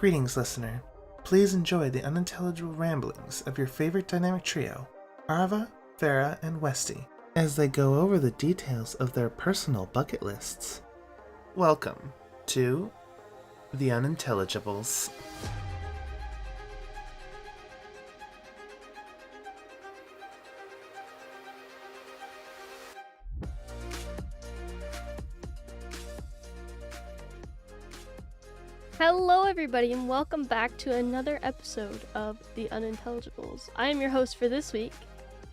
Greetings, listener. Please enjoy the unintelligible ramblings of your favorite dynamic trio, Arva, Farah, and Westy, as they go over the details of their personal bucket lists. Welcome to the Unintelligibles. Hello everybody and welcome back to another episode of The Unintelligibles. I am your host for this week,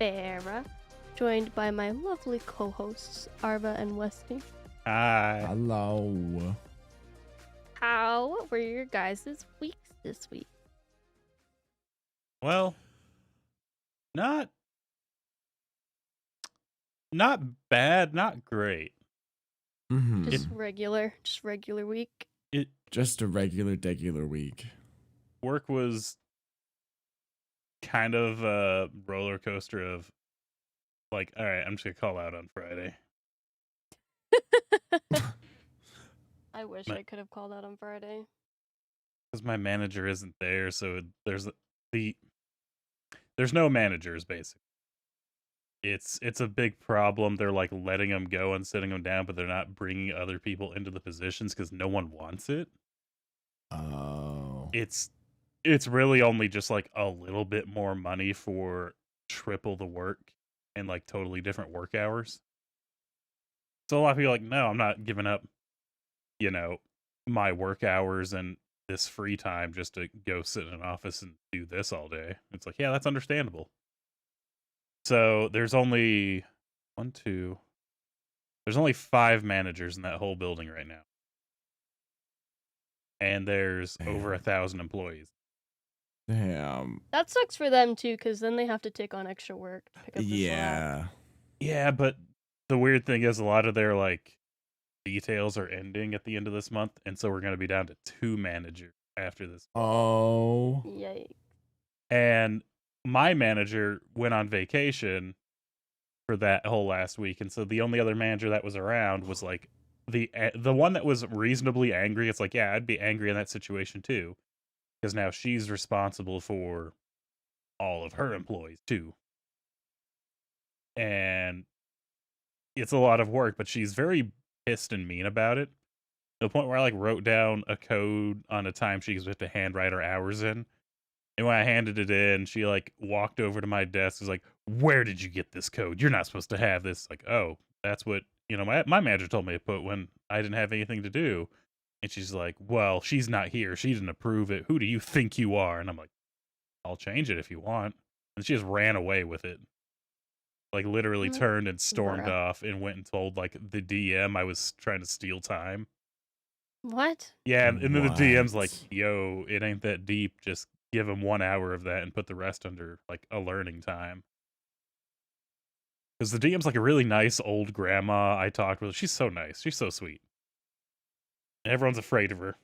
Farah, joined by my lovely co-hosts, Arva and Westy. Hi. Hello. How were your guys' weeks this week? Well, not bad, not great. Mm-hmm. Just regular week. Just a regular week. Work was kind of a roller coaster of like, all right, I'm just gonna call out on Friday. I wish I could have called out on Friday. Because my manager isn't there, so there's no managers basically. It's a big problem. They're like letting them go and sitting them down, but they're not bringing other people into the positions because no one wants it. Oh. It's really only just like a little bit more money for triple the work and like totally different work hours. So a lot of people are like, no, I'm not giving up, my work hours and this free time just to go sit in an office and do this all day. It's like, yeah, that's understandable. So there's only there's only 5 managers in that whole building right now. And there's over 1,000 employees. Damn. That sucks for them too, because then they have to take on extra work to pick up the slack. Yeah. Yeah, but the weird thing is a lot of their like details are ending at the end of this month, and so we're going to be down to 2 managers after this. Oh. Yikes. And my manager went on vacation for that whole last week, and so the only other manager that was around was like the one that was reasonably angry. It's like, yeah, I'd be angry in that situation too, because now she's responsible for all of her employees too, and it's a lot of work. But she's very pissed and mean about it, to the point where I like wrote down a code on a timesheet because we have to handwrite our hours in. And when I handed it in, she like walked over to my desk, was like, "Where did you get this code? You're not supposed to have this." Like, oh, that's what my manager told me to put when I didn't have anything to do. And she's like, "Well, she's not here. She didn't approve it. Who do you think you are?" And I'm like, "I'll change it if you want." And she just ran away with it. Like literally turned and stormed off and went and told like the DM I was trying to steal time. What? Yeah, and then the DM's like, "Yo, it ain't that deep. Just give him 1 hour of that and put the rest under like a learning time." Because the DM's like a really nice old grandma I talked with. She's so nice. She's so sweet. And everyone's afraid of her.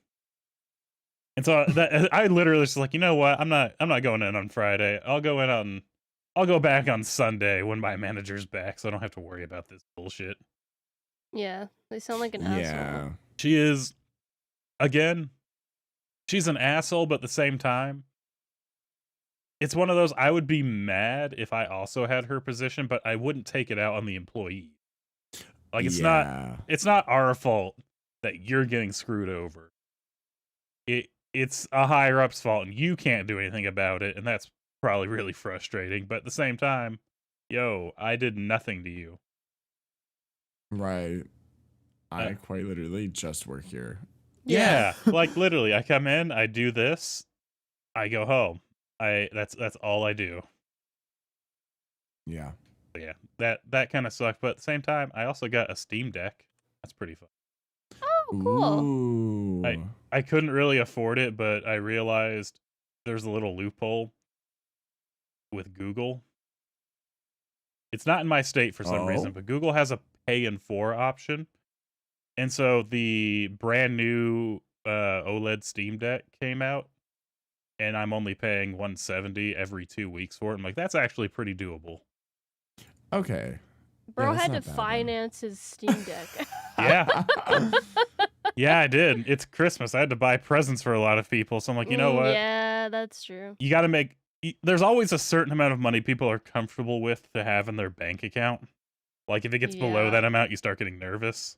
And so I literally was like, you know what? I'm not going in on Friday. I'll go back on Sunday when my manager's back, so I don't have to worry about this bullshit. Yeah, they sound like an asshole. She is, again, she's an asshole, but at the same time, it's one of those, I would be mad if I also had her position, but I wouldn't take it out on the employee. Like, it's not our fault that you're getting screwed over. It's a higher up's fault, and you can't do anything about it, and that's probably really frustrating. But at the same time, yo, I did nothing to you. Right. I quite literally just work here. Yeah, like literally, I come in, I do this, I go home. That's all I do. Yeah. But yeah, that kind of sucked. But at the same time, I also got a Steam Deck. That's pretty fun. Oh, cool. Ooh. I couldn't really afford it, but I realized there's a little loophole with Google. It's not in my state for some reason, but Google has a pay in 4 option. And so the brand new OLED Steam Deck came out, and I'm only paying $170 every 2 weeks for it. I'm like, that's actually pretty doable. Okay. Bro had to finance his Steam Deck. Yeah. Yeah, I did. It's Christmas. I had to buy presents for a lot of people. So I'm like, you know what? Yeah, that's true. You got to there's always a certain amount of money people are comfortable with to have in their bank account. Like if it gets below that amount, you start getting nervous.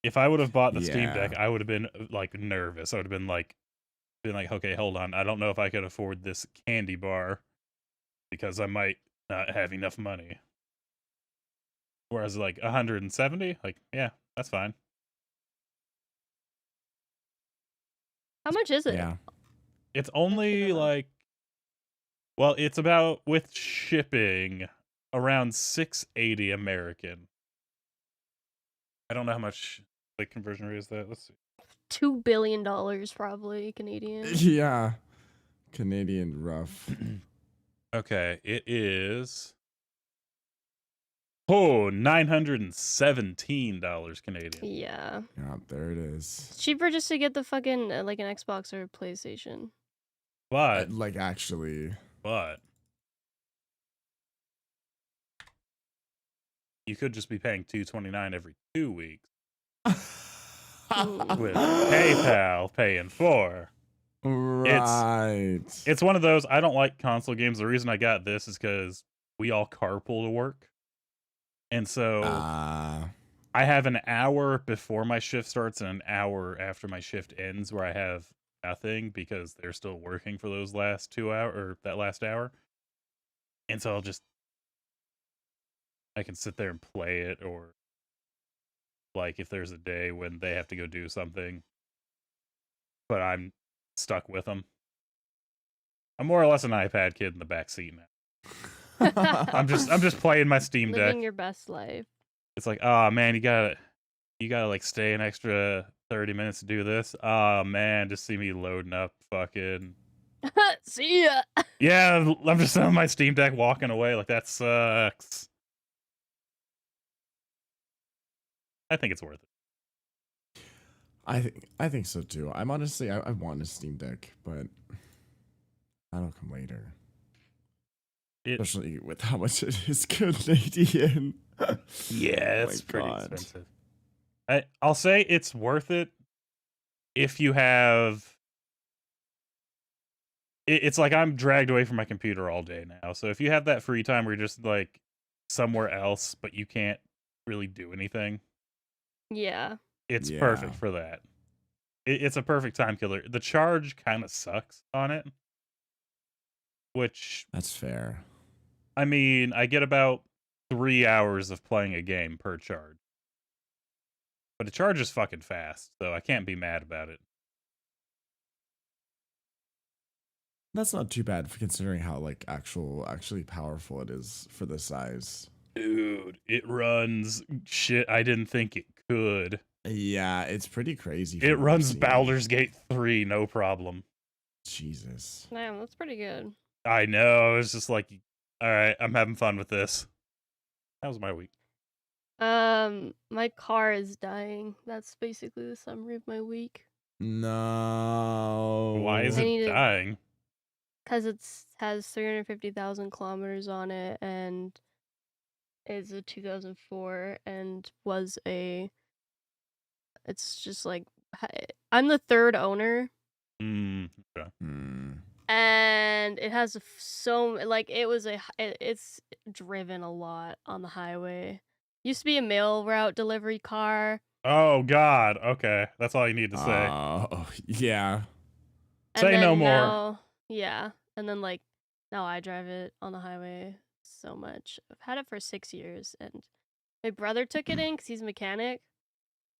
If I would have bought the Steam Deck, I would have been like nervous. I would have been like, okay, hold on. I don't know if I can afford this candy bar because I might not have enough money. Whereas like 170, like, yeah, that's fine. How much is it? Yeah. It's only like, well, it's about, with shipping, around $680 American. I don't know how much the conversion rate is that. Let's see. $2 billion probably Canadian. Yeah. Canadian rough. Okay, it is $917 Canadian. Yeah. Yeah, there it is. It's cheaper just to get the fucking like an Xbox or a PlayStation. But Like actually. You could just be paying $229 every 2 weeks Mm. with PayPal paying for. Right. It's one of those, I don't like console games. The reason I got this is because we all carpool to work. And so I have an hour before my shift starts and an hour after my shift ends where I have nothing because they're still working for those last 2 hours or that last hour. And so I can sit there and play it, or like if there's a day when they have to go do something, but I'm stuck with them. I'm more or less an iPad kid in the back seat now. I'm just playing my Steam Deck. Living your best life. It's like, oh man, you gotta like stay an extra 30 minutes to do this. Oh man, just see me loading up fucking. See ya. Yeah, I'm just on my Steam Deck walking away like that sucks. I think it's worth it. I think so too. I'm honestly I want a Steam Deck, but that'll come later. Especially with how much it is Canadian. Yeah, it's pretty expensive. I'll say it's worth it if you have. It's like I'm dragged away from my computer all day now. So if you have that free time where you're just like somewhere else, but you can't really do anything. Yeah. It's perfect for that. It's a perfect time killer. The charge kind of sucks on it. Which. That's fair. I mean, I get about 3 hours of playing a game per charge. But it charges fucking fast, so I can't be mad about it. That's not too bad for considering how like actually powerful it is for the size. Dude, it runs shit I didn't think it could. Yeah, it's pretty crazy. It runs Baldur's Gate 3, no problem. Jesus. Damn, that's pretty good. I know. It's just like, all right, I'm having fun with this. That was my week. My car is dying. That's basically the summary of my week. No. Why is it dying? Because it has 350,000 kilometers on it, and it's a 2004, and it's just like, I'm the third owner. Okay. And it has it's driven a lot on the highway. Used to be a mail route delivery car. Oh God. Okay, that's all you need to say. Oh yeah. Say no more. Yeah, and then like now I drive it on the highway so much. I've had it for 6 years, and my brother took it in because he's a mechanic.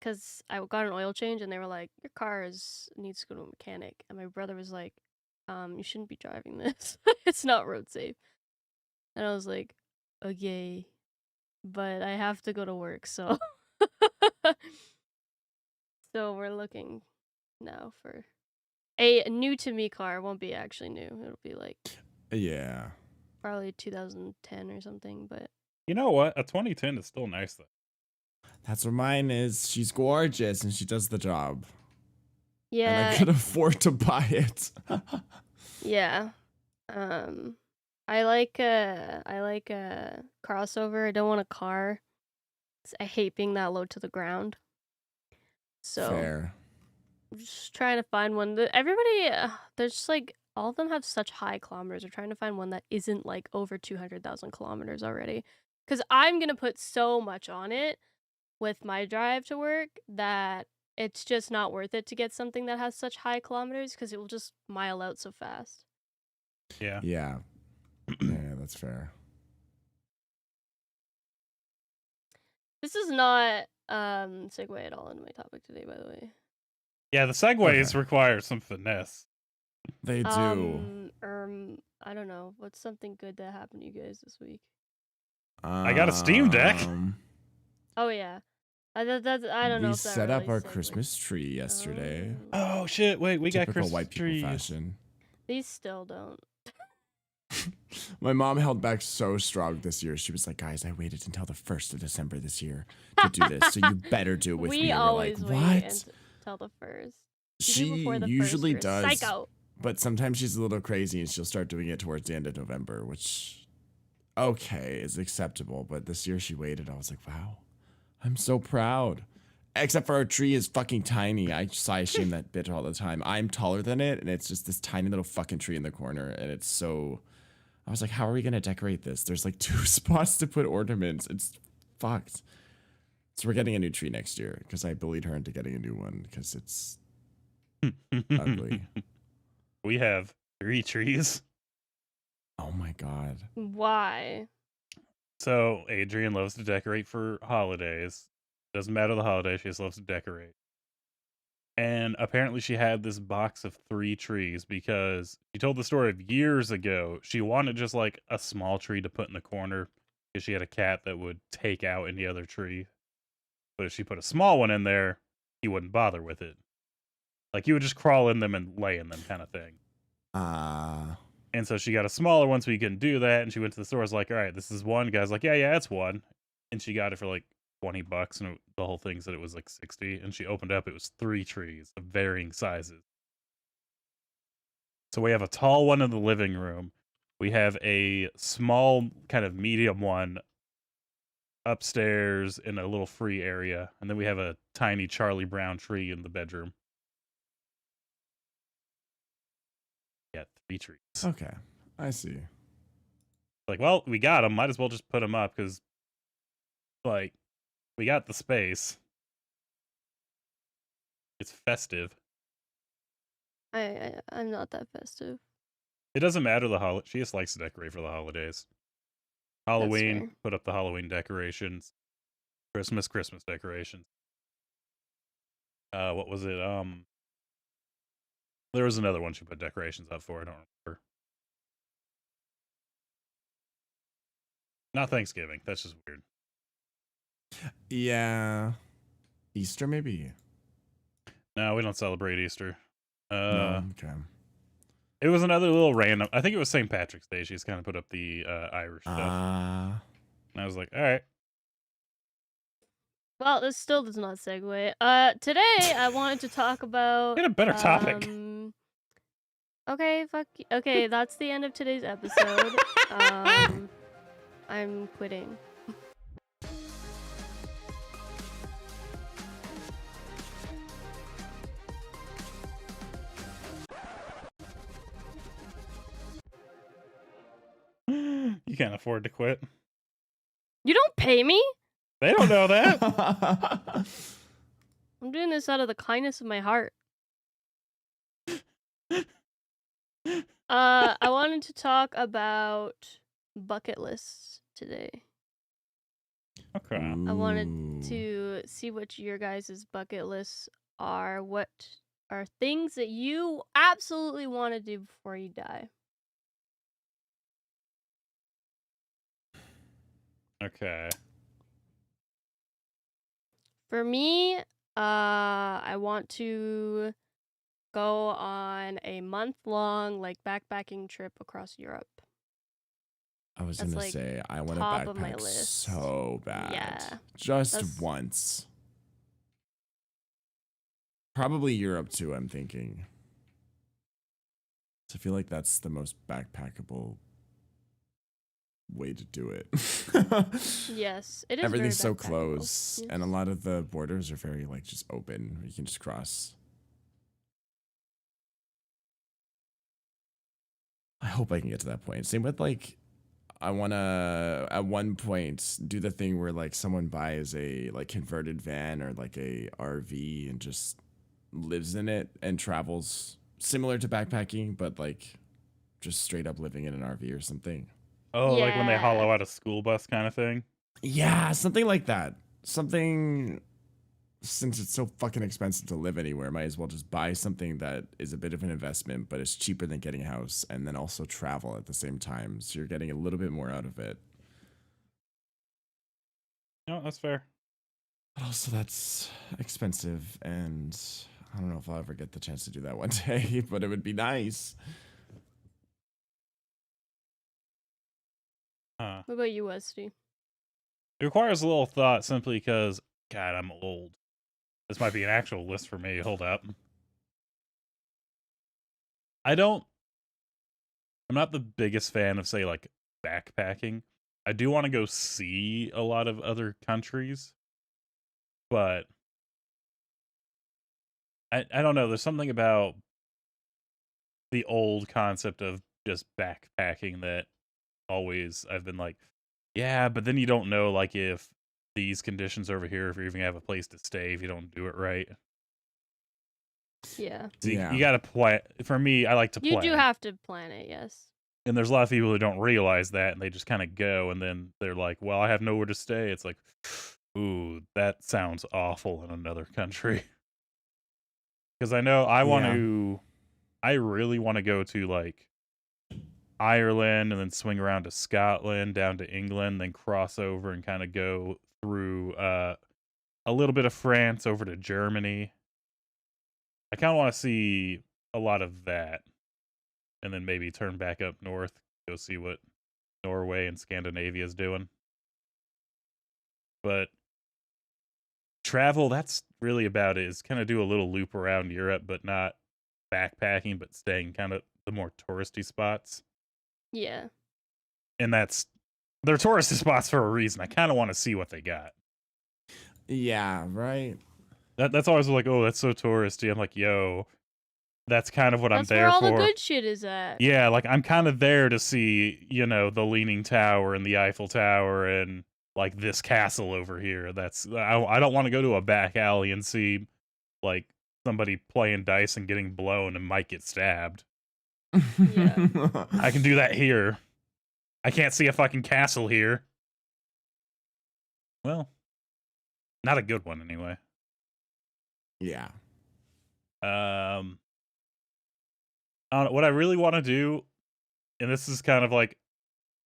Because I got an oil change, and they were like, "Your car needs to go to a mechanic," and my brother was like, "You shouldn't be driving this. It's not road safe." And I was like, "Okay, but I have to go to work, so." So we're looking now for a new to me car. It won't be actually new. It'll be like probably 2010 or something. But you know what? A 2010 is still nice though. That's what mine is. She's gorgeous and she does the job. Yeah. And I could afford to buy it. Yeah. I like a crossover. I don't want a car. I hate being that low to the ground. So Fair. I'm just trying to find one that everybody, there's just like, all of them have such high kilometers. We're trying to find one that isn't like over 200,000 kilometers already. Because I'm going to put so much on it with my drive to work that it's just not worth it to get something that has such high kilometers because it will just mile out so fast. Yeah. Yeah. Yeah, that's fair. This is not segue at all into my topic today, by the way. Yeah, the segues Okay. require some finesse. They do. I don't know. What's something good that happened to you guys this week? I got a Steam Deck. Oh yeah, I don't know. We If that set up really our segues. Christmas tree yesterday. Oh shit! Wait, we got Typical Christmas white people trees. fashion. These still don't. My mom held back so strong this year. She was like, "Guys, I waited until the 1st of December this year to do this, so you better do it with me." We And we're like, always "What?" wait until the first. She before the usually first, you're a does, psycho. but sometimes she's a little crazy and she'll start doing it towards the end of November, which, okay, is acceptable. But this year she waited. I was like, wow, I'm so proud. Except for our tree is fucking tiny. I shame that bitch all the time. I'm taller than it, and it's just this tiny little fucking tree in the corner, and it's so... I was like, how are we gonna decorate this? There's like 2 spots to put ornaments. It's fucked. So we're getting a new tree next year, because I bullied her into getting a new one, because it's ugly. We have 3 trees. Oh my god. Why? So Adrian loves to decorate for holidays. Doesn't matter the holiday, she just loves to decorate. And apparently she had this box of 3 trees because she told the story of years ago. She wanted just like a small tree to put in the corner because she had a cat that would take out any other tree. But if she put a small one in there, he wouldn't bother with it. Like he would just crawl in them and lay in them kind of thing. And so she got a smaller one so he couldn't do that. And she went to the store. I was like, all right, this is one. The guy's like, yeah, it's one. And she got it for like $20, and the whole thing said it was like 60. And she opened up, it was 3 trees of varying sizes. So we have a tall one in the living room. We have a small, kind of medium one upstairs in a little free area. And then we have a tiny Charlie Brown tree in the bedroom. Yeah, 3 trees. Okay, I see. Like, well, we got them. Might as well just put them up because, like, we got the space. It's festive. I'm not that festive. It doesn't matter the holiday. She just likes to decorate for the holidays. Halloween, fair. put up the Halloween decorations. Christmas decorations. What was it? There was another one she put decorations up for. I don't remember. Not Thanksgiving. That's just weird. Yeah. Easter, maybe? No, we don't celebrate Easter. No, okay. It was another little random. I think it was St. Patrick's Day. She's kind of put up the Irish stuff. And I was like, all right. Well, this still does not segue. Today I wanted to talk about. Get a better topic. Okay, fuck. Okay, that's the end of today's episode. I'm quitting. You can't afford to quit. You don't pay me? They don't know that. I'm doing this out of the kindness of my heart. I wanted to talk about bucket lists today. Okay. I wanted to see what your guys' bucket lists are. What are things that you absolutely want to do before you die? Okay. For me, I want to go on a month-long like backpacking trip across Europe. I was That's, gonna like, say I want to top of my backpack list. so bad. Yeah, Just that's- once. Probably Europe too, I'm thinking. So I feel like that's the most backpackable way to do it. Yes, it is. Everything's so very backpackable. close, and a Yes. lot of the borders are very like just open. You can just cross. I hope I can get to that point. Same with like, I want to at one point do the thing where like someone buys a like converted van or like a RV and just lives in it and travels similar to backpacking, but like just straight up living in an RV or something. Oh, like when they Yeah. hollow out a school bus kind of thing. Yeah, something like that. Something, since it's so fucking expensive to live anywhere, might as well just buy something that is a bit of an investment, but it's cheaper than getting a house, and then also travel at the same time. So you're getting a little bit more out of it. No, that's fair. But also, that's expensive, and I don't know if I'll ever get the chance to do that one day, but it would be nice. Huh. What about you, Westy? It requires a little thought simply because, God, I'm old. This might be an actual list for me. Hold up. I'm not the biggest fan of, say, like, backpacking. I do want to go see a lot of other countries, but I don't know. There's something about the old concept of just backpacking that always I've been like, yeah, but then you don't know, like, if these conditions over here, if you even have a place to stay, if you don't do it right. Yeah. So Yeah. you got to plan. For me, I like to plan. You do have to plan it, yes. And there's a lot of people who don't realize that, and they just kind of go, and then they're like, well, I have nowhere to stay. It's like, ooh, that sounds awful in another country. Because I know I really want to go to, like, Ireland and then swing around to Scotland, down to England, then cross over and kind of go through a little bit of France over to Germany. I kind of want to see a lot of that, and then maybe turn back up north, go see what Norway and Scandinavia is doing. But travel, that's really about it, is kind of do a little loop around Europe, but not backpacking, but staying kind of the more touristy spots. Yeah. And they're touristy spots for a reason. I kind of want to see what they got. Yeah, right. That's always like, oh, that's so touristy. I'm like, yo, that's kind of what I'm That's where there all for. the good shit is at. Yeah, like I'm kind of there to see, the Leaning Tower and the Eiffel Tower and like this castle over here. I don't want to go to a back alley and see like somebody playing dice and getting blown and might get stabbed. Yeah. I can do that here. I can't see a fucking castle here. Well, not a good one anyway. Yeah. I don't know, what I really want to do, and this is kind of like,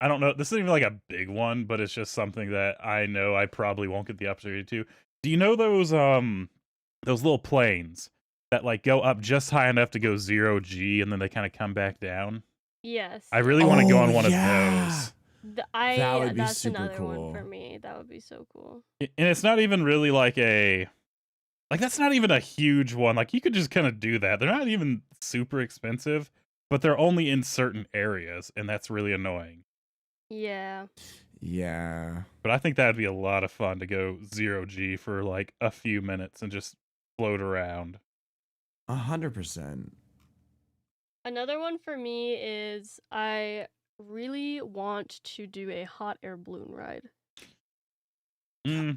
I don't know, this isn't even like a big one, but it's just something that I know I probably won't get the opportunity to. Do you know those little planes that like go up just high enough to go 0G and then they kind of come back down? Yes. I really want to go on one yeah. of those. That would be That's super another cool. one for me. That would be so cool. And it's not even really like that's not even a huge one. Like you could just kind of do that. They're not even super expensive, but they're only in certain areas, and that's really annoying. Yeah. Yeah. But I think that'd be a lot of fun to go 0G for like a few minutes and just float around. 100%. Another one for me is I really want to do a hot air balloon ride.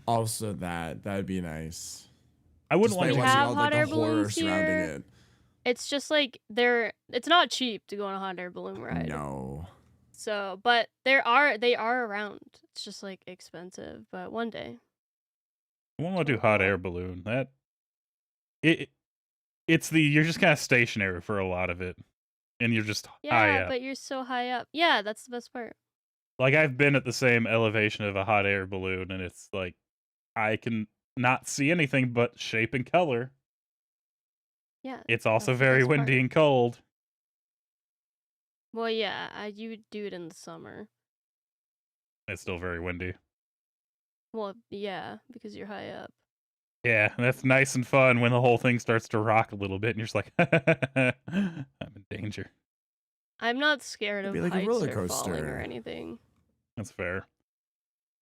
Also, that'd be nice. I wouldn't Just want by We to. watching have all hot like air the horror balloons surrounding here. it. It's just like it's not cheap to go on a hot air balloon ride. No. So, but they are around. It's just like expensive, but one day. I wouldn't want to do hot air balloon. You're just kind of stationary for a lot of it, and you're just high Yeah, up. but you're so high up. Yeah, that's the best part. Like I've been at the same elevation of a hot air balloon, and it's like I can not see anything but shape and color. Yeah. It's also that's the very best part. windy and cold. Well, yeah, you would do it in the summer. It's still very windy. Well, yeah, because you're high up. Yeah, and that's nice and fun when the whole thing starts to rock a little bit, and you're just like, I'm in danger. I'm not scared It'd of be like a heights roller or falling or coaster. anything. That's fair.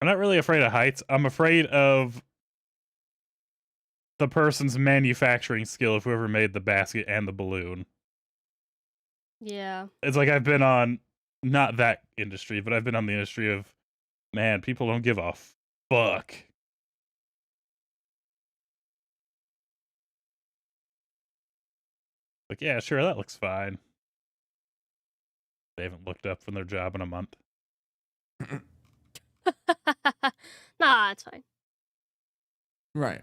I'm not really afraid of heights. I'm afraid of the person's manufacturing skill of whoever made the basket and the balloon. Yeah. It's like I've been on, not that industry, but I've been on the industry of, man, people don't give a fuck. Like, yeah, sure, that looks fine. They haven't looked up from their job in a month. Nah, it's fine. Right.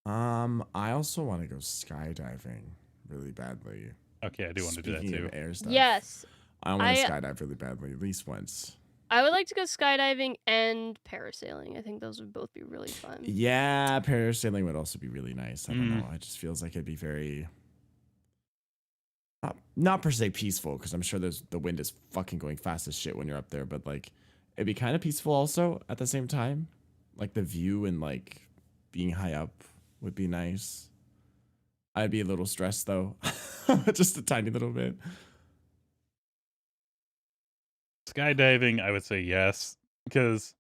I also want to go skydiving really badly. Okay, I do want to do that Speaking too. of air stuff. Yes. I want to skydive really badly, at least once. I would like to go skydiving and parasailing. I think those would both be really fun. Yeah, parasailing would also be really nice. I don't know. It just feels like it'd be very not per se peaceful, because I'm sure the wind is fucking going fast as shit when you're up there, but like it'd be kind of peaceful also at the same time. Like the view and like being high up would be nice. I'd be a little stressed though. Just a tiny little bit. Skydiving, I would say yes, because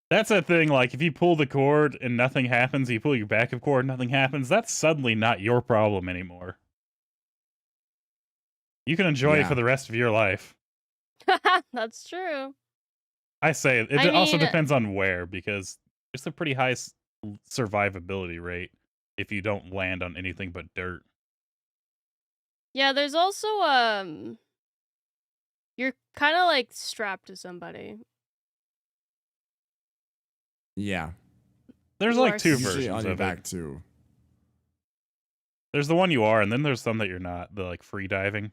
that's a thing. Like, if you pull the cord and nothing happens, you pull your backup cord, nothing happens, that's suddenly not your problem anymore. You can enjoy it for the rest of your life. That's true. I say it also mean, depends on where, because it's a pretty high survivability rate if you don't land on anything but dirt. Yeah, there's also you're kind of like strapped to somebody. Yeah. There's You like are two Usually versions on your of back it. too. There's the one you are, and then there's some that you're not. The like free diving.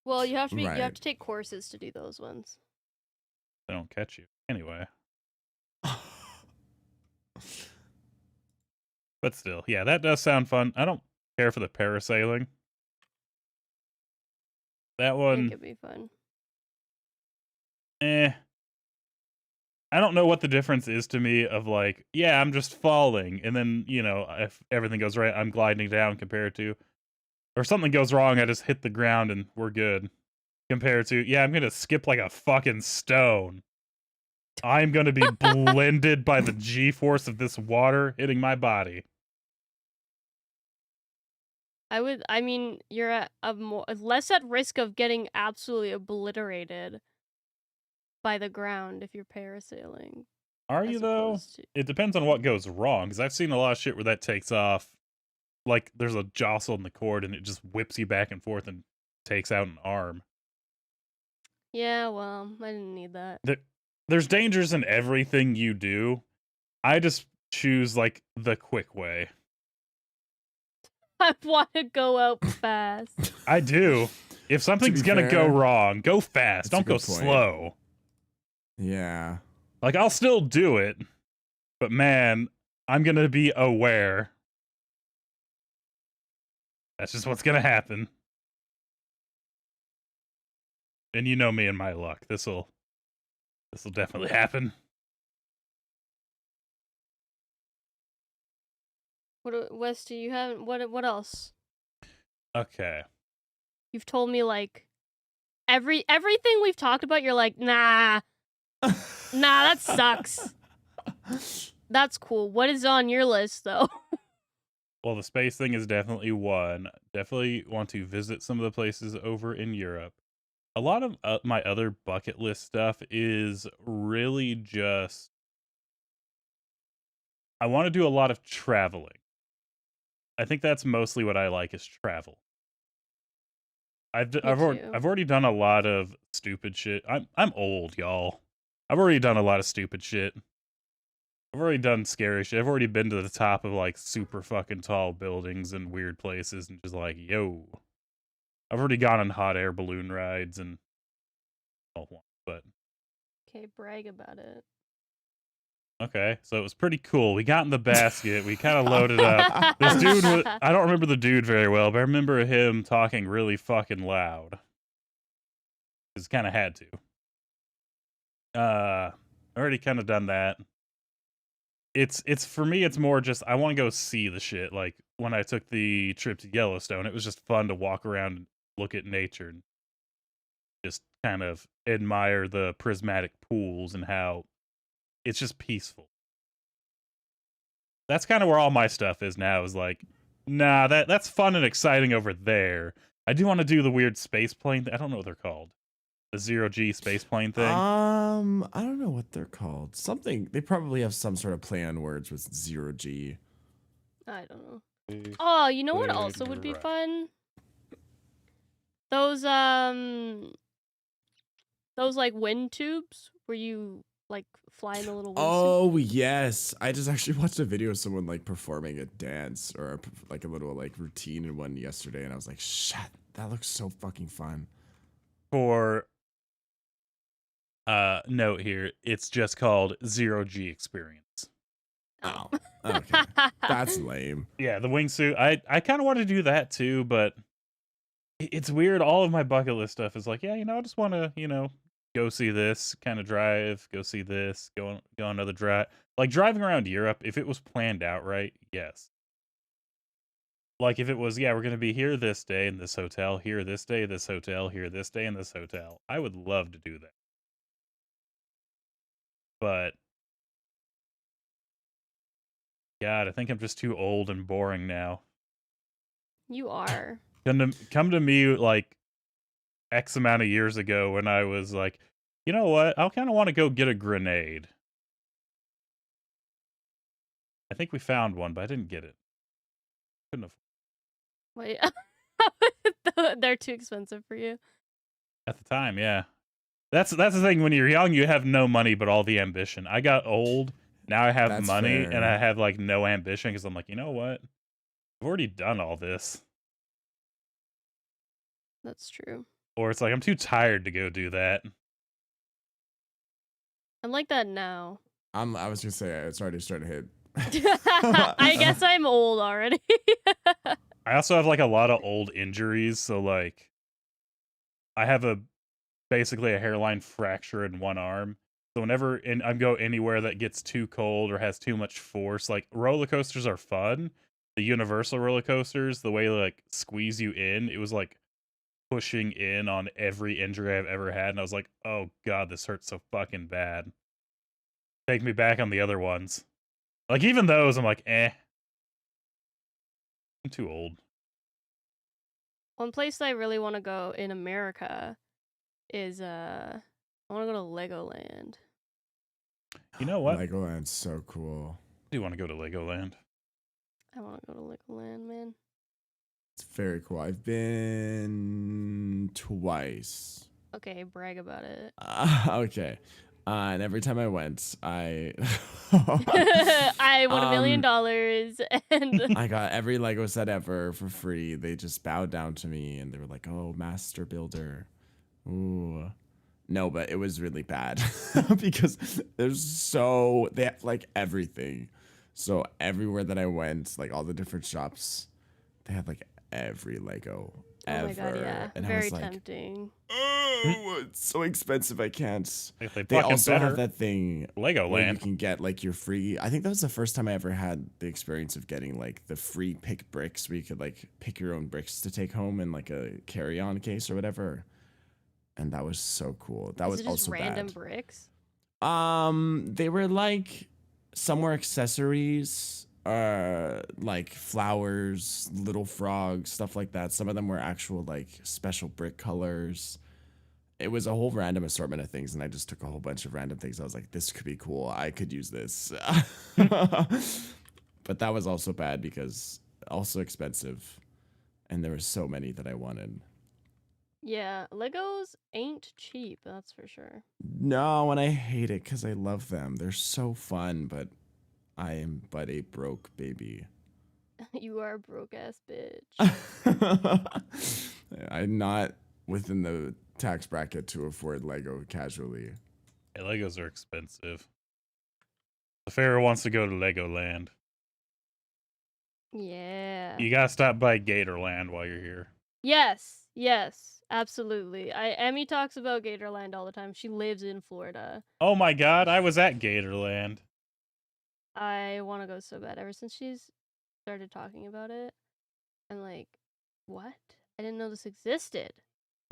Well, you have to you Right. have to take courses to do those ones. They don't catch you anyway. But still, yeah, that does sound fun. I don't care for the parasailing. That I one, think it'd be fun. I don't know what the difference is to me of like, yeah, I'm just falling, and then, you know, if everything goes right, I'm gliding down compared to, or something goes wrong, I just hit the ground and we're good. Compared to, yeah, I'm gonna skip like a fucking stone. I'm gonna be blended by the G-force of this water hitting my body. I mean, you're at less at risk of getting absolutely obliterated by the ground if you're parasailing. Are you though? It depends on what goes wrong, because I've seen a lot of shit where that takes off. Like, there's a jostle in the cord and it just whips you back and forth and takes out an arm. Yeah, well, I didn't need that. There's dangers in everything you do. I just choose, like, the quick way. I want to go out fast. I do. If something's gonna go wrong, go fast. Don't go slow. Yeah. Like, I'll still do it, but man, I'm gonna be aware. That's just what's gonna happen. And you know me and my luck. This'll definitely happen. Westy, you haven't what else? Okay. You've told me like everything we've talked about, you're like, nah, that sucks. That's cool. What is on your list though? Well, the space thing is definitely one. Definitely want to visit some of the places over in Europe. A lot of my other bucket list stuff is really just, I want to do a lot of traveling. I think that's mostly what I like, is travel. I've already done a lot of stupid shit. I'm old, y'all. I've already done a lot of stupid shit. I've already done scary shit. I've already been to the top of like super fucking tall buildings and weird places and just like, yo. I've already gone on hot air balloon rides and all one, but Okay, brag about it. okay, so it was pretty cool. We got in the basket. We kind of loaded up. This dude was, I don't remember the dude very well, but I remember him talking really fucking loud. Because kind of had to. Already kind of done that. It's for me, it's more just, I want to go see the shit. Like, when I took the trip to Yellowstone, it was just fun to walk around and look at nature and just kind of admire the prismatic pools and how it's just peaceful. That's kind of where all my stuff is now, is like, nah, that's fun and exciting over there. I do want to do the weird space plane. I don't know what they're called. The 0G space plane thing. I don't know what they're called. Something, they probably have some sort of play on words with 0G. I don't know. Oh, you know what also would be fun? Those like wind tubes where you like fly in the little wind Oh yes, I just actually watched a video of someone like performing a dance or like a little like routine in one yesterday, and I was like, shit, that looks so fucking fun. For note here, it's just called 0G experience. Oh, okay. That's lame. Yeah, the wingsuit. I kind of want to do that too, but it's weird. All of my bucket list stuff is like, yeah, I just want to, go see this, kind of drive, go see this, go on another drive. Like driving around Europe, if it was planned out right, yes. Like if it was, yeah, we're gonna be here this day in this hotel, here this day, this hotel, here this day in this hotel. I would love to do that. But God, I think I'm just too old and boring now. You are. Come to me like X amount of years ago when I was like, you know what? I kind of want to go get a grenade. I think we found one, but I didn't get it. Couldn't have. Wait. They're too expensive for you. At the time, yeah. That's the thing. When you're young, you have no money but all the ambition. I got old. Now I have That's money fair. and I have like no ambition because I'm like, you know what? I've already done all this. That's true. Or it's like I'm too tired to go do that. I'm like that now. I was gonna say it's already starting to hit. I guess I'm old already. I also have like a lot of old injuries, so like I have basically a hairline fracture in one arm. So whenever I go anywhere that gets too cold or has too much force, like roller coasters are fun. The Universal roller coasters, the way they like squeeze you in, it was like pushing in on every injury I've ever had, and I was like, oh god, this hurts so fucking bad. Take me back on the other ones. Like even those, I'm like, eh. I'm too old. One place I really want to go in America is I want to go to Legoland. You know what? Legoland's so cool. I do want to go to Legoland. I want to go to Legoland, man. It's very cool. I've been twice. Okay, brag about it. Okay. And every time I went, I I won $1 million and I got every Lego set ever for free. They just bowed down to me and they were like, "Oh, master builder." Ooh. No, but it was really bad because they have like everything. So everywhere that I went, like all the different shops, they had like every Lego ever. Oh my god, yeah. And I Very was like, tempting. oh, it's so expensive. I can't. If They fucking also better, have that thing where you Legoland. can get like your free. I think that was the first time I ever had the experience of getting like the free pick bricks, where you could like pick your own bricks to take home in like a carry-on case or whatever. And that was so cool. That Is was it just also random bad. bricks? They were like some were accessories, like flowers, little frogs, stuff like that. Some of them were actual like special brick colors. It was a whole random assortment of things, and I just took a whole bunch of random things. I was like, this could be cool. I could use this. But that was also bad because also expensive, and there were so many that I wanted. Yeah, Legos ain't cheap, that's for sure. No, and I hate it because I love them. They're so fun, but I am but a broke baby. You are a broke ass bitch. I'm not within the tax bracket to afford Lego casually. Yeah, Legos are expensive. The Pharaoh wants to go to Legoland. Yeah. You gotta stop by Gatorland while you're here. Yes, absolutely. Emmy talks about Gatorland all the time. She lives in Florida. Oh my god, I was at Gatorland. I want to go so bad. Ever since she's started talking about it, I'm like, what? I didn't know this existed.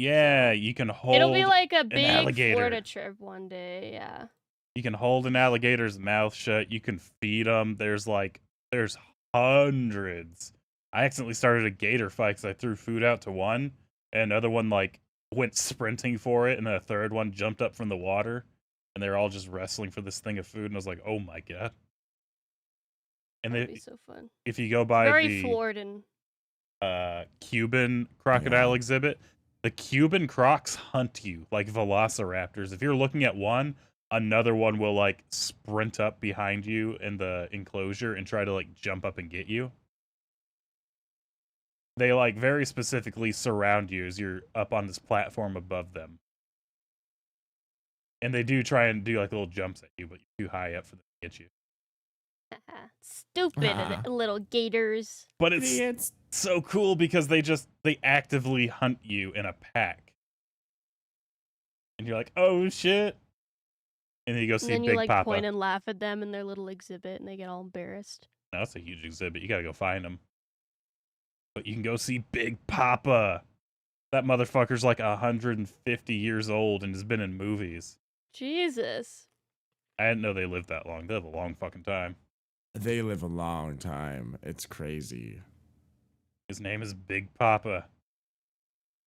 Yeah, So you can hold it'll be like a big alligator. Florida trip one day. Yeah. You can hold an alligator's mouth shut. You can feed them. There's hundreds. I accidentally started a gator fight because I threw food out to one, and another one like went sprinting for it, and then a third one jumped up from the water, and they're all just wrestling for this thing of food. And I was like, oh my god! And That'd be so fun. if you go by Very the Floridan. Cuban crocodile exhibit, the Cuban crocs hunt you like velociraptors. If you're looking at one, another one will like sprint up behind you in the enclosure and try to like jump up and get you. They like very specifically surround you as you're up on this platform above them. And they do try and do like little jumps at you, but you're too high up for them to get you. Stupid little gators. But it's so cool because they actively hunt you in a pack. And you're like, oh shit. And then you go see and then Big you like Papa. point and laugh at them in their little exhibit and they get all embarrassed. No, that's a huge exhibit. You gotta go find them. But you can go see Big Papa. That motherfucker's like 150 years old and has been in movies. Jesus. I didn't know they lived that long. They live a long fucking time. They live a long time. It's crazy. His name is Big Papa.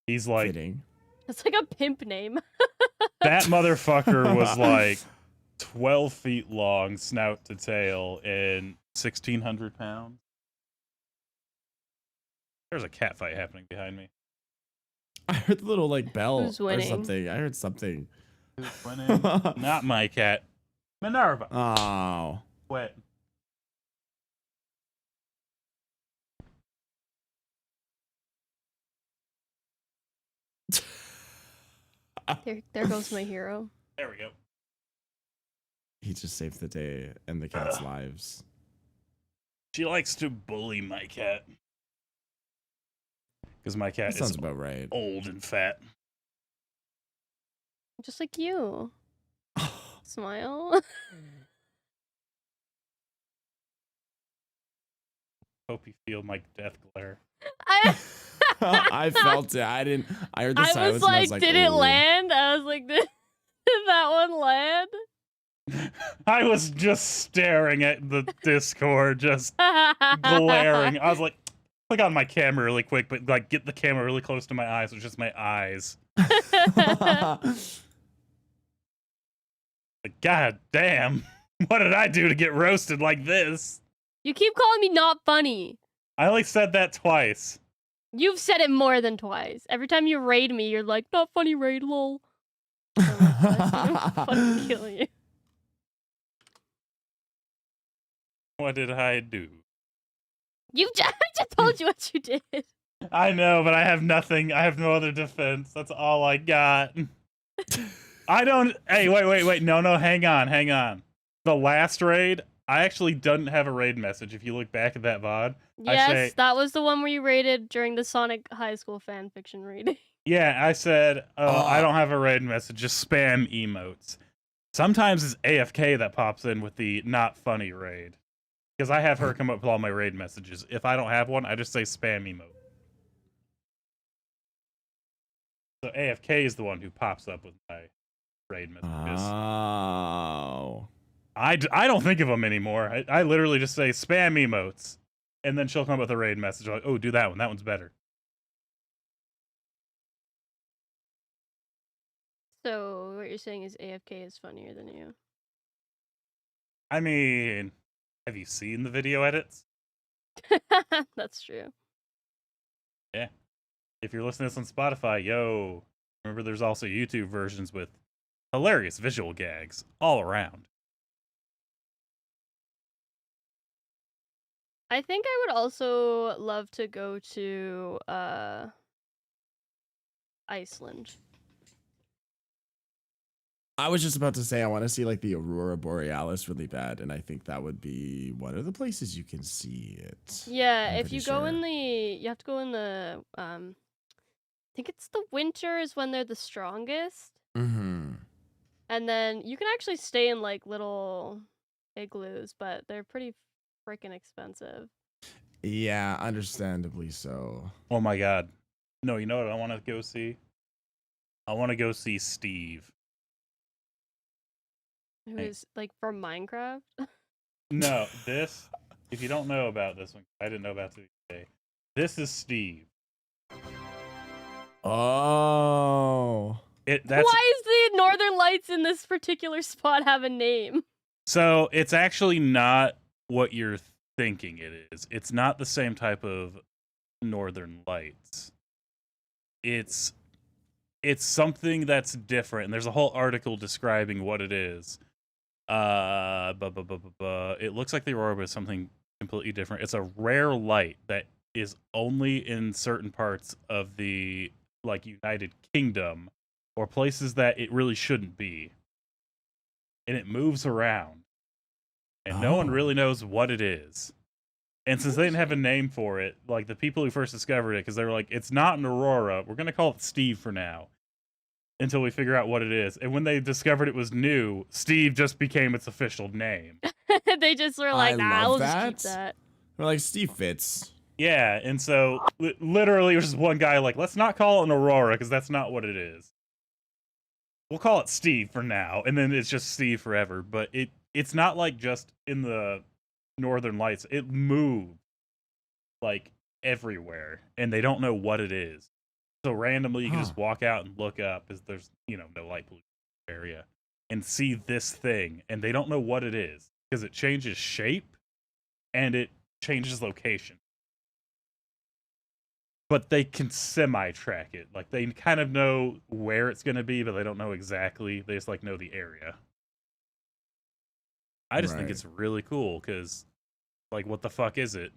He's like... Fitting. That's like a pimp name. That motherfucker was like 12 feet long, snout to tail, and 1,600 pounds. There's a cat fight happening behind me. I heard the little like bell Who's or winning? something. I heard something. Who's winning? Not my cat. Minerva. Oh. What? There goes my hero. There we go. He just saved the day and the cat's lives. She likes to bully my cat. Because my cat That sounds is about right. old and fat. Just like you. Smile. Hope you feel my death glare. I felt it. I heard the I silence. was And I like, was like, did it "Ooh." land? I was like, did that one land? I was just staring at the Discord, just glaring. I was like, click on my camera really quick, but like get the camera really close to my eyes. It was just my eyes. Like, God damn. What did I do to get roasted like this? You keep calling me not funny. I only said that twice. You've said it more than twice. Every time you raid me, you're like, not funny raid, lol. I'm like, "Let's fucking kill you." What did I do? I just told you what you did. I know, but I have nothing. I have no other defense. That's all I got. I don't... Hey, wait. No, hang on. The last raid, I actually didn't have a raid message. If you look back at that VOD, Yes, that was the one where you raided during the Sonic High School fanfiction reading. yeah, I said, I don't have a raid message. Just spam emotes. Sometimes it's AFK that pops in with the not funny raid. Because I have her come up with all my raid messages. If I don't have one, I just say spam emote. So AFK is the one who pops up with my raid messages. Oh. I don't think of them anymore. I literally just say spam emotes. And then she'll come up with a raid message like, oh, do that one. That one's better. So what you're saying is AFK is funnier than you. I mean, have you seen the video edits? That's true. Yeah. If you're listening to this on Spotify, yo, remember there's also YouTube versions with hilarious visual gags all around. I think I would also love to go to Iceland. I was just about to say I want to see like the Aurora Borealis really bad, and I think that would be one of the places you can see it. Yeah, I'm if pretty you go in sure. you have to go in the I think it's the winter is when they're the strongest. Mm-hmm. And then you can actually stay in like little igloos, but they're pretty freaking expensive. Yeah, understandably so. Oh my god. No, you know what I want to go see? I want to go see Steve. Who Hey. is like from Minecraft? No, this. If you don't know about this one, I didn't know about it today. This is Steve. Oh. That's Why is the Northern Lights in this particular spot have a name? so. It's actually not what you're thinking it is. It's not the same type of Northern Lights. It's something that's different, and there's a whole article describing what it is. It looks like the aurora is something completely different. It's a rare light that is only in certain parts of the like United Kingdom or places that it really shouldn't be. And it moves around. And no one Oh. really knows what it is. And since they didn't have a name for it, like the people who first discovered it, because they were like, it's not an aurora, we're going to call it Steve for now until we figure out what it is. And when they discovered it was new, Steve just became its official name. They just were like, I nah, love we'll just that. keep that. We're like, Steve fits. Yeah, and so literally, it was just one guy like, let's not call it an aurora because that's not what it is. We'll call it Steve for now, and then it's just Steve forever. But it's not like just in the Northern Lights. It moved like everywhere, and they don't know what it is. So randomly, you can just walk out and look up, as there's no light pollution area, and see this thing, and they don't know what it is because it changes shape and it changes location. But they can semi-track it. Like, they kind of know where it's going to be, but they don't know exactly. They just, like, know the area. I just think Right. it's really cool, because, like, what the fuck is it?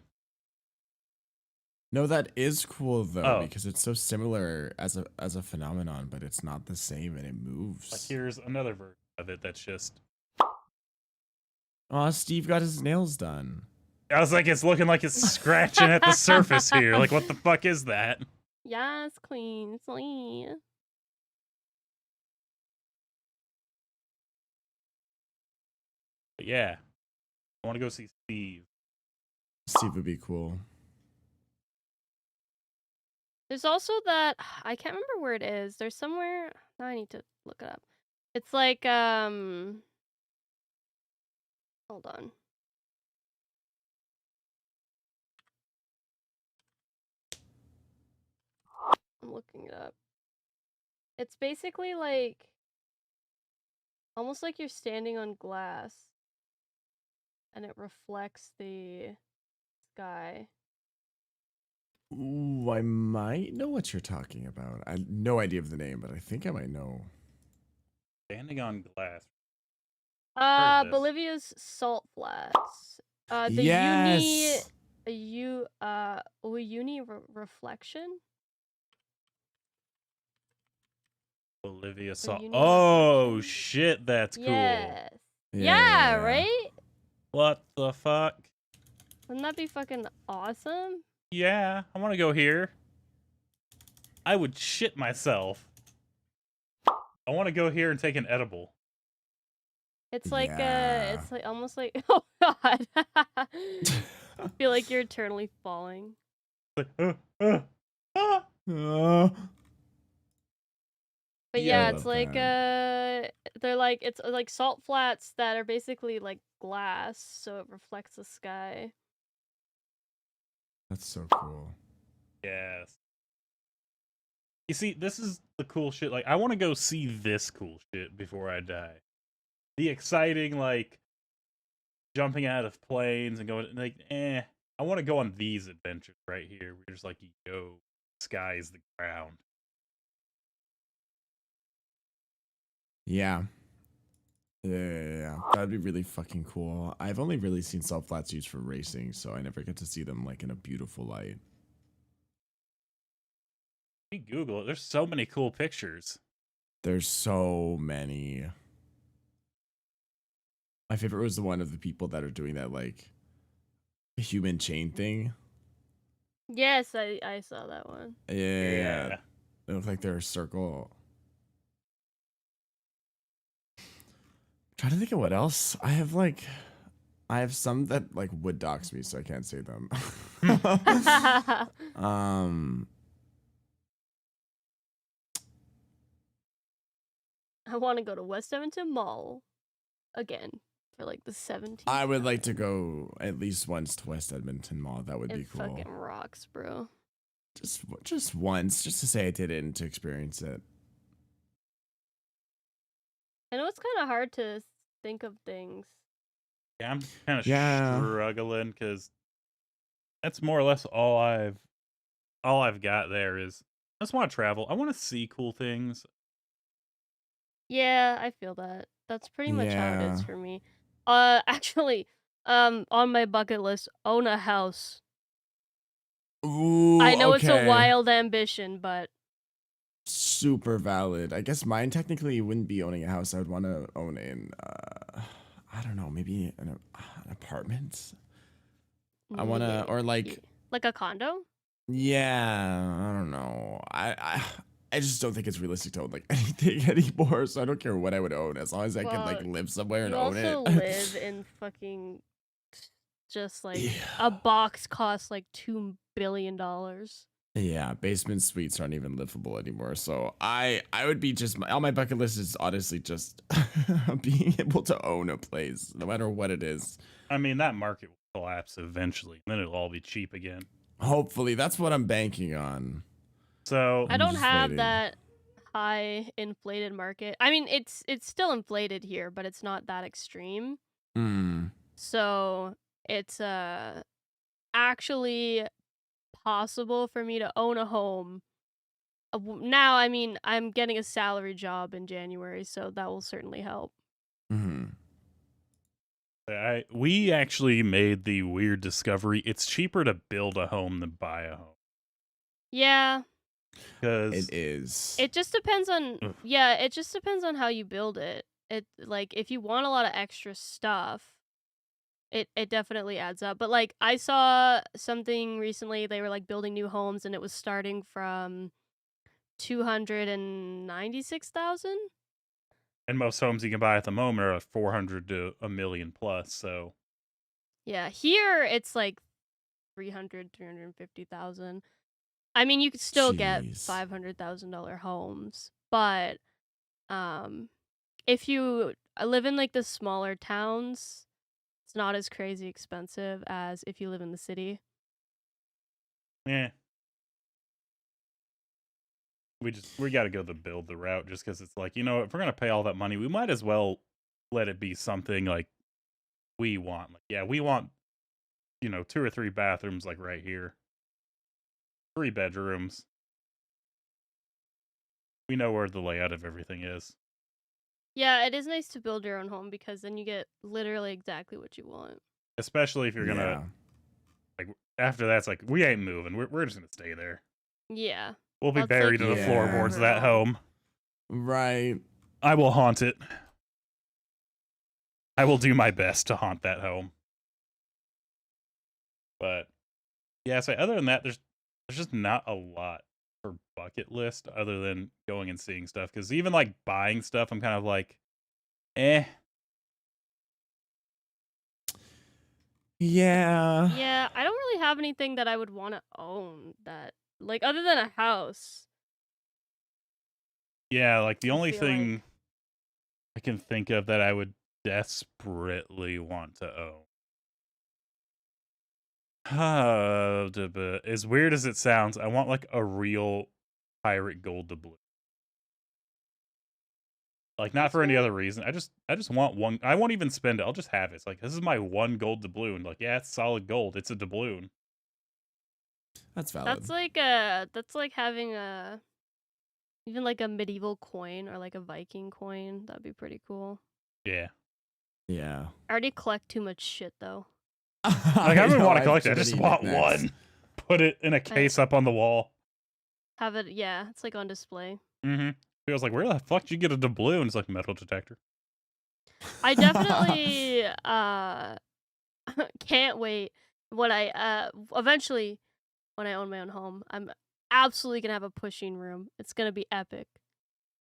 No, that is cool though, Oh. because it's so similar as a phenomenon, but it's not the same and it moves. Like, here's another version of it that's just... Aw, Steve got his nails done. I was like, it's looking like it's scratching at the surface here. Like, what the fuck is that? Yes, Queen Slee. But yeah. I want to go see Steve. Steve would be cool. There's also that I can't remember where it is. There's somewhere. Now I need to look it up. It's like hold on. I'm looking it up. It's basically like almost like you're standing on glass and it reflects the sky. Ooh, I might know what you're talking about. I have no idea of the name, but I think I might know. Standing on glass. Heard of this. Bolivia's salt flats. The Yes. Uyuni reflection. Bolivia The saw. Uni Oh, reflection? shit, that's cool. Yes. Yeah, right? What the fuck? Wouldn't that be fucking awesome? Yeah, I want to go here. I would shit myself. I want to go here and take an edible. It's like Yeah. it's like almost like oh god. I feel like you're eternally falling. Like, Uh, But Yeah, yeah, I it's love like they're like it's like salt flats that are basically like glass, so it reflects the sky. that's so cool. yes. You see, this is the cool shit. Like, I want to go see this cool shit before I die. The exciting, like, jumping out of planes and going, like, I want to go on these adventures right here. We're just like, yo, sky is the ground. Yeah. Yeah. That'd be really fucking cool. I've only really seen salt flats used for racing, so I never get to see them like in a beautiful light. You Google it. There's so many cool pictures. There's so many. My favorite was the one of the people that are doing that like human chain thing. Yes, I saw that one. Yeah. They look like they're a circle. Trying to think of what else. I have some that like would dox me, so I can't say them. I want to go to West Edmonton Mall again for like the 17th I would like to time. go at least once to West Edmonton Mall. That would be It cool. fucking rocks, bro. Just once, just to say I did it and to experience it. I know it's kind of hard to think of things. Yeah, I'm kind of Yeah. struggling because that's more or less all I've got there is I just want to travel. I want to see cool things. Yeah, I feel that. That's pretty much how it is Yeah. for me. Actually, on my bucket list, own a house. Ooh, I know it's a okay. wild ambition, but Super valid. I guess mine technically wouldn't be owning a house. I would want to own I don't know, maybe an apartment. I want to, or like a condo. Yeah, I don't know. I just don't think it's realistic to own like anything anymore. So I don't care what I would own as long as I could like Well, live somewhere and You own also it. live in fucking just like Yeah. a box costs like $2 billion. Yeah, basement suites aren't even livable anymore. So I would be just on my bucket list is honestly just being able to own a place, no matter what it is. I mean, that market will collapse eventually, and then it'll all be cheap again. Hopefully, that's what I'm banking on. So I don't just have waiting. that high inflated market. I mean, it's still inflated here, but it's not that extreme. Hmm. So it's actually possible for me to own a home. Now, I mean, I'm getting a salary job in January, so that will certainly help. Hmm. we actually made the weird discovery. It's cheaper to build a home than buy a home. Yeah, Because It is. it just depends on Ugh. it just depends on how you build it. It like if you want a lot of extra stuff, it definitely adds up. But like I saw something recently, they were like building new homes and it was starting from 296,000. and most homes you can buy at the moment are 400 to a million plus. So Yeah, here it's like 350,000. I mean, you could still get Jeez. $500,000 homes, but if you live in like the smaller towns, it's not as crazy expensive as if you live in the city. yeah, we got to go the build the route just because it's like, if we're gonna pay all that money, we might as well let it be something like we want. Like, yeah, we want 2 or 3 bathrooms like right here, 3 bedrooms. We know where the layout of everything is. Yeah, it is nice to build your own home because then you get literally exactly what you want. Especially if you're gonna like after that's like we ain't moving. We're just gonna stay there. Yeah. We'll be That's buried like in the your floorboards of forever that home. Right. I will haunt it. I will do my best to haunt that home. But yeah, so other than that, there's just not a lot for bucket list other than going and seeing stuff. Because even like buying stuff, I'm kind of like, eh. Yeah. Yeah, I don't really have anything that I would want to own that like other than a house. Yeah, like the I only feel thing like. I can think of that I would desperately want to own. As weird as it sounds, I want like a real pirate gold doubloon. Like not That's for any fair. other reason. I just want one. I won't even spend it. I'll just have it. It's like this is my one gold doubloon. Like yeah, it's solid gold. It's a doubloon. That's valid. That's like having a even like a medieval coin or like a Viking coin. That'd be pretty cool. Yeah. Yeah. I already collect too much shit though. Like I don't even know, want to have collect it. too I just many want knickknacks. one. Put it in a case up on the wall. Have it, yeah, it's like on display. Mm-hmm. Feels like where the fuck did you get a doubloon? It's like metal detector. I definitely can't wait when I eventually when I own my own home. I'm absolutely gonna have a pushing room. It's gonna be epic.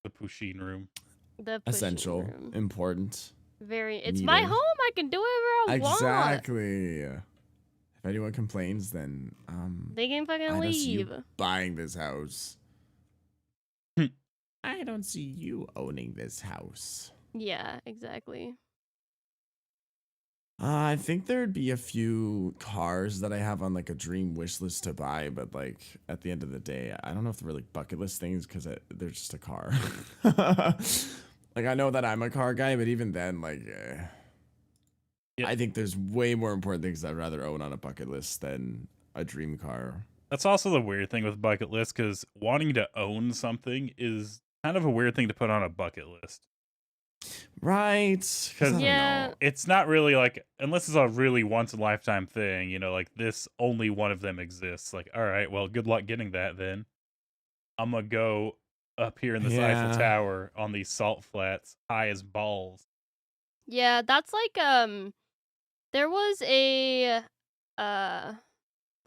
The Pusheen room. The pushing Essential. room. Important. It's my Needed. home. I can do whatever I want. Exactly. If anyone complains, then They can fucking I don't see you leave. buying this house. I don't see you owning this house. Yeah, exactly. I think there'd be a few cars that I have on like a dream wish list to buy, but like at the end of the day, I don't know if they're really bucket list things because they're just a car. Like I know that I'm a car guy, but even then, like, Yeah. I think there's way more important things I'd rather own on a bucket list than a dream car. That's also the weird thing with bucket lists, because wanting to own something is kind of a weird thing to put on a bucket list. Right? 'Cause I don't Yeah. know. It's not really like, unless it's a really once in a lifetime thing, you know, like this, only one of them exists. Like, all right, well, good luck getting that then. I'm gonna go up here in this Eiffel Yeah. Tower on these salt flats, high as balls. Yeah, that's like there was a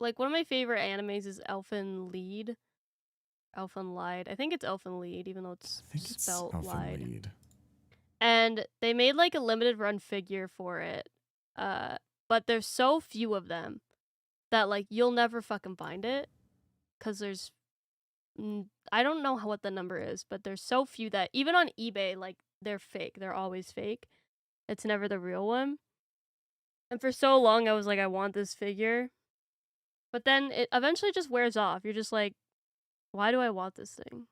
like one of my favorite animes is Elfen Lied. Elfen Lied. I think it's Elfen Lied, even though it's I think it's spelled Elfen Lied. Lied. And they made like a limited run figure for it. But there's so few of them that like you'll never fucking find it, cuz there's I don't know what the number is, but there's so few that even on eBay like they're fake. They're always fake. It's never the real one. And for so long I was like I want this figure. But then it eventually just wears off. You're just like, why do I want this thing?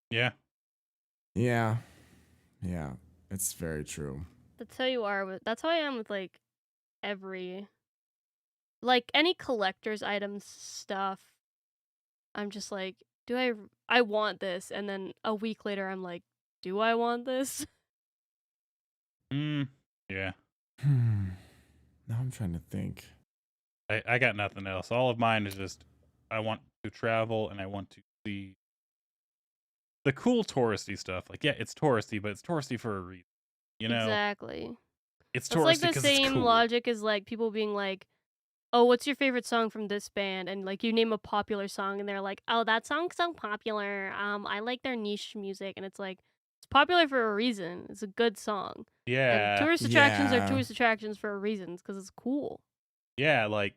Yeah. Yeah. Yeah. It's very true. That's how you are with that's how I am with like every like any collector's items stuff. I'm just like, I want this, and then a week later I'm like, do I want this? Yeah. Now I'm trying to think. I got nothing else. All of mine is just, I want to travel and I want to see the cool touristy stuff. Like, yeah, it's touristy, but it's touristy for a reason. You know, Exactly. it's That's touristy like the because it's same cool. logic as like people being like, oh, what's your favorite song from this band? And like you name a popular song and they're like, oh, that song's so popular. I like their niche music, and it's like it's popular for a reason. It's a good song. And Yeah. tourist attractions are Yeah. tourist attractions for a reason, because it's cool. Yeah, like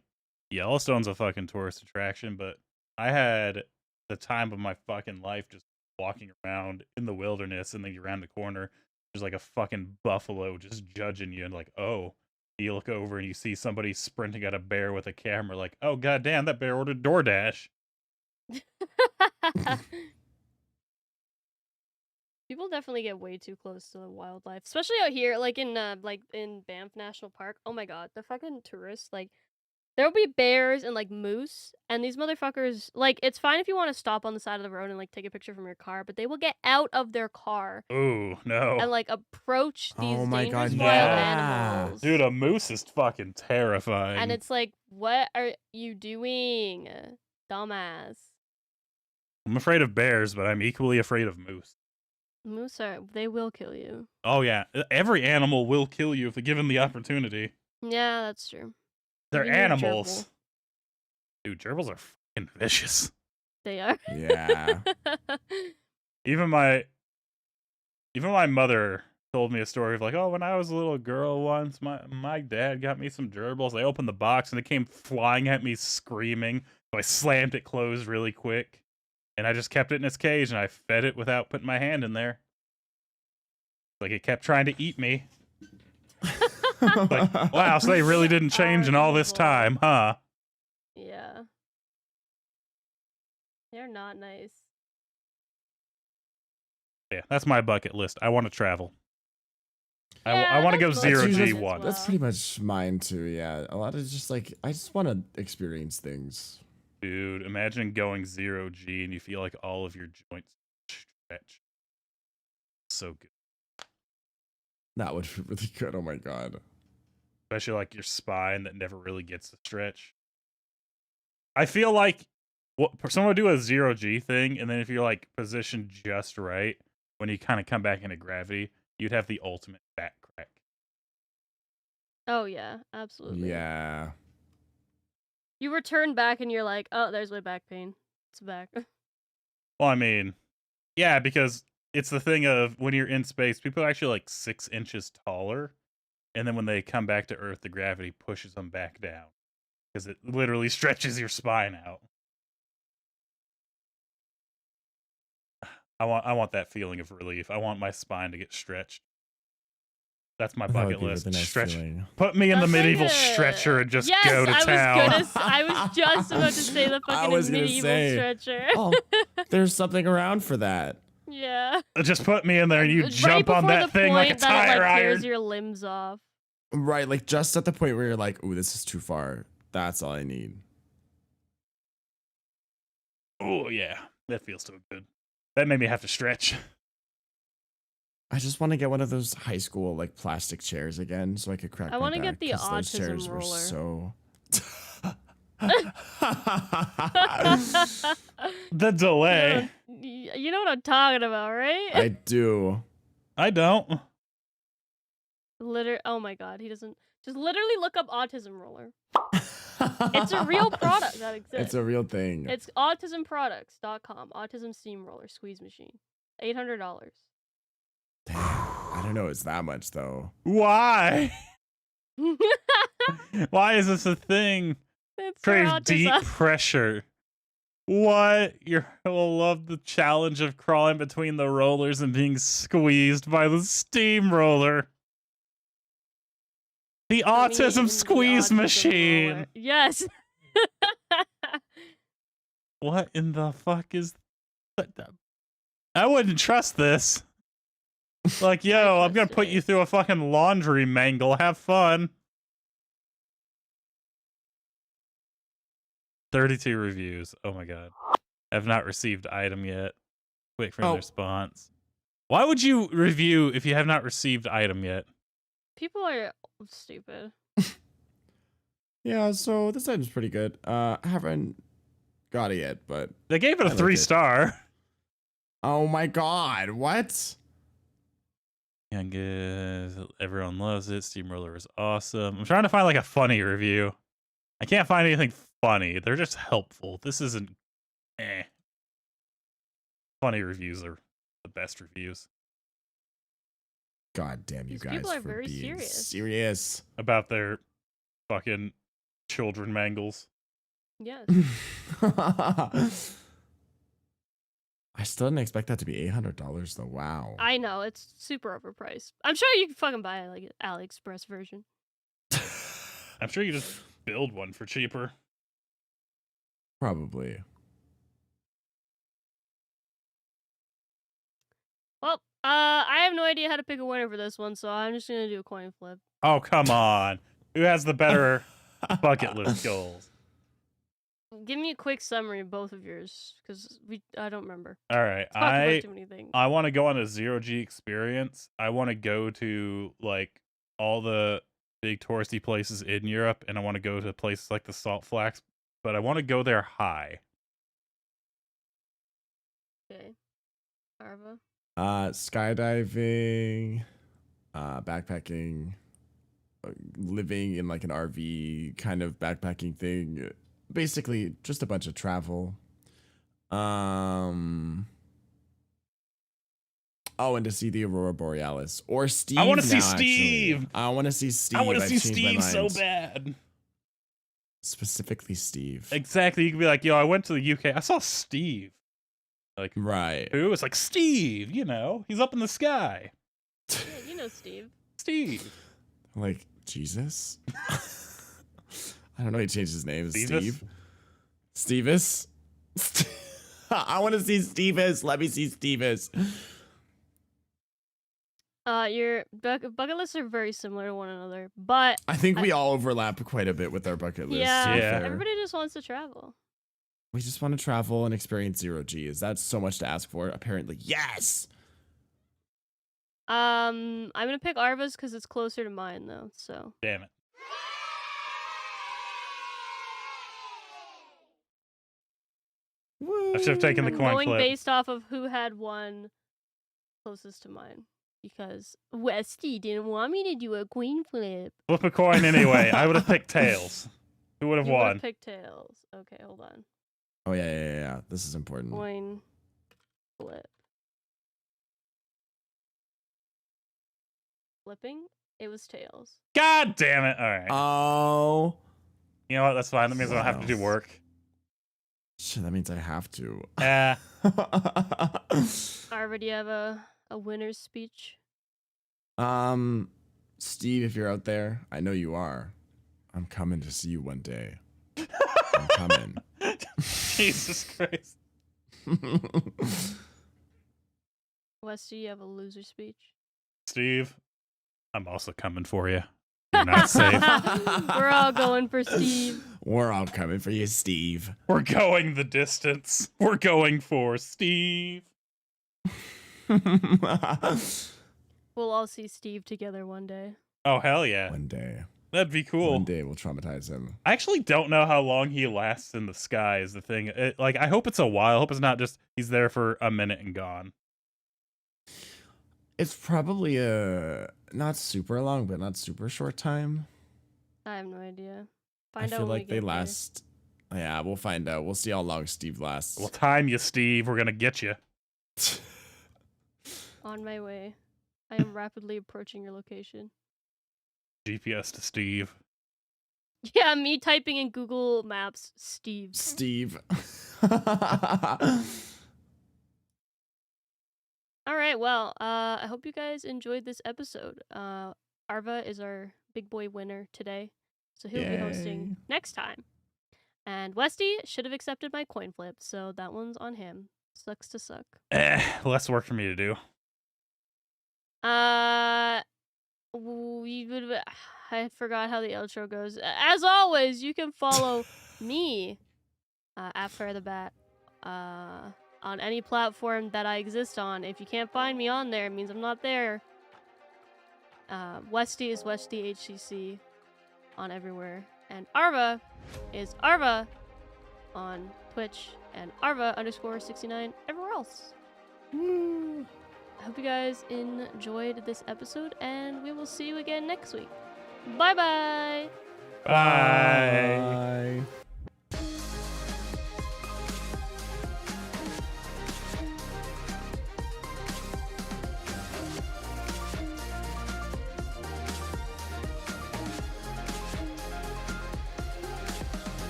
Yellowstone's a fucking tourist attraction, but I had the time of my fucking life just walking around in the wilderness, and then you around the corner, there's like a fucking buffalo just judging you, and like, oh, you look over and you see somebody sprinting at a bear with a camera, like, oh goddamn, that bear ordered DoorDash. People definitely get way too close to the wildlife, especially out here, like in Banff National Park. Oh my god, the fucking tourists, like there'll be bears and like moose, and these motherfuckers, like it's fine if you want to stop on the side of the road and like take a picture from your car, but they will get out of their car Ooh, no. and like approach these Oh my dangerous God, wild yeah. animals. Dude, a moose is fucking terrifying. And it's like, what are you doing, dumbass? I'm afraid of bears, but I'm equally afraid of moose. Moose they will kill you. Oh yeah, every animal will kill you if given the opportunity. Yeah, that's true. They're Even your animals. gerbil. Dude, gerbils are fucking vicious. They are. Yeah. Even my mother told me a story of like, oh, when I was a little girl once, my dad got me some gerbils. I opened the box and it came flying at me screaming. So I slammed it closed really quick. And I just kept it in its cage and I fed it without putting my hand in there. Like it kept trying to eat me. Like, wow, so they really didn't change in all this evil. time, huh? Yeah. They're not nice. Yeah, that's my bucket list. I want to travel. I Yeah, want to go that's zero mine G as once. That's well. pretty much mine too, yeah. A lot of just like, I just want to experience things. Dude, imagine going 0G and you feel like all of your joints stretch. So good. That would be really good. Oh my god. Especially like your spine that never really gets to stretch. I feel like someone would do a 0G thing, and then if you're like positioned just right, when you kind of come back into gravity, you'd have the ultimate back crack. Oh yeah, absolutely. Yeah. You return back and you're like, oh, there's my back pain. It's back. Well, I mean, yeah, because it's the thing of when you're in space, people are actually like 6 inches taller. And then when they come back to Earth, the gravity pushes them back down. Because it literally stretches your spine out. I want that feeling of relief. I want my spine to get stretched. That's my That would bucket be list. really nice Stretch. feeling. Put me in the That's like medieval a- stretcher and just yes, go to town. I was just about to say the I fucking was gonna medieval say, stretcher. Oh, there's something around for that. Yeah. Just put me in there and you Right jump on before that the thing like a point that it, tire like, tears iron. your limbs off. Right, like just at the point where you're like, ooh, this is too far. That's all I need. Oh yeah, that feels so good. That made me have to stretch. I just want to get one of those high school like plastic chairs again, so I could crack. I want to get the 'cause those autism chairs roller. were so. The delay. You know what I'm talking about, right? I do. I don't. Oh my god, he doesn't. Just literally look up autism roller. It's a real product that exists. It's a real thing. It's autismproducts.com. Autism steamroller squeeze machine. $800. Damn, I don't know. It's that much though. Why? Why is this a thing? It's for Crave deep autism. pressure. What? You'll love the challenge of crawling between the rollers and being squeezed by the steamroller. The Put me in autism the squeeze autism machine. roller. Yes. What in the fuck is that? I wouldn't trust this. Like, yo, I'm gonna trusted put it. you through a fucking laundry mangle. Have fun. 32 reviews. Oh my god. I've not received item yet. Wait for the response. Why would you review if you have not received item yet? People are stupid. Yeah, so this item's pretty good. I haven't got it yet, but They gave it a I like 3-star. oh my god, what? Youngest, everyone loves it. Steamroller is awesome. I'm trying to find like a funny review. I can't find anything funny. They're just helpful. This isn't Funny reviews are the best reviews. God damn you These guys people are for very being serious. serious. About their fucking children mangles. Yes. I still didn't expect that to be $800 though. Wow. I know, it's super overpriced. I'm sure you can fucking buy like an AliExpress version. I'm sure you just build one for cheaper. Probably. Well, I have no idea how to pick a winner for this one, so I'm just gonna do a coin flip. Oh, come on. Who has the better bucket list goals? Give me a quick summary of both of yours, because I don't remember. All right. Talked about too many things. I want to go on a 0G experience. I want to go to like all the big touristy places in Europe, and I want to go to places like the Salt Flats, but I want to go there high. Okay. Arva. Skydiving, backpacking, living in like an RV kind of backpacking thing. Basically, just a bunch of travel. Oh, and to see the Aurora Borealis or Steve. I want to see now, actually. Steve. I want to see Steve. I want to I've see changed my Steve so mind. bad. Specifically, Steve. Exactly. You could be like, yo, I went to the UK. I saw Steve. Like, Right. who? It's like Steve, you know, he's up in the sky. Yeah, you know Steve. Steve. Like Jesus. I don't know. He changed his name. Stevis? Steve. Stevis. I want to see Stevis. Let me see Stevis. Your bucket lists are very similar to one another, but I think we all overlap quite a bit with our bucket list. yeah, to be Yeah. fair. everybody just wants to travel. We just want to travel and experience 0G. Is that so much to ask for? Apparently, yes. I'm gonna pick Arva's because it's closer to mine though. So Damn it. I should have taken the I'm coin going flip. based off of who had one closest to mine because Westy didn't want me to do a coin flip. Flip a coin anyway. I would have picked tails. Who would have You won? would've picked tails. Okay, hold on. Oh yeah. This is important. Coin flip. Flipping. It was tails. God damn it. All right. Oh. You know what? That's fine. That means I don't have to do Wow. work. Shit, that means I have to. Arva, do you have a winner's speech? Steve, if you're out there, I know you are. I'm coming to see you one day. I'm coming. Jesus Christ. Wes, do you have a loser speech? Steve, I'm also coming for you. You're not safe. We're all going for Steve. We're all coming for you, Steve. We're going the distance. We're going for Steve. We'll all see Steve together one day. Oh, hell yeah. One day. That'd be cool. One day we'll traumatize him. I actually don't know how long he lasts in the sky is the thing. I hope it's a while. I hope it's not just he's there for a minute and gone. It's probably a not super long, but not super short time. I have no idea. I Find out feel when we like they get there. last. Yeah, we'll find out. We'll see how long Steve lasts. We'll time you, Steve. We're going to get you. On my way. I am rapidly approaching your location. GPS to Steve. Yeah, me typing in Google Maps, Steve. Steve. All right, well, I hope you guys enjoyed this episode. Arva is our big boy winner today, so he'll be hosting Yay. next time. And Westy should have accepted my coin flip, so that one's on him. Sucks to suck. Less work for me to do. I forgot how the outro goes. As always, you can follow me at Fair the Bat on any platform that I exist on. If you can't find me on there, it means I'm not there. Westy is Westy HCC on everywhere. And Arva is Arva on Twitch and Arva_69 everywhere else. Woo. I hope you guys enjoyed this episode, and we will see you again next week. Bye-bye! Bye. Bye.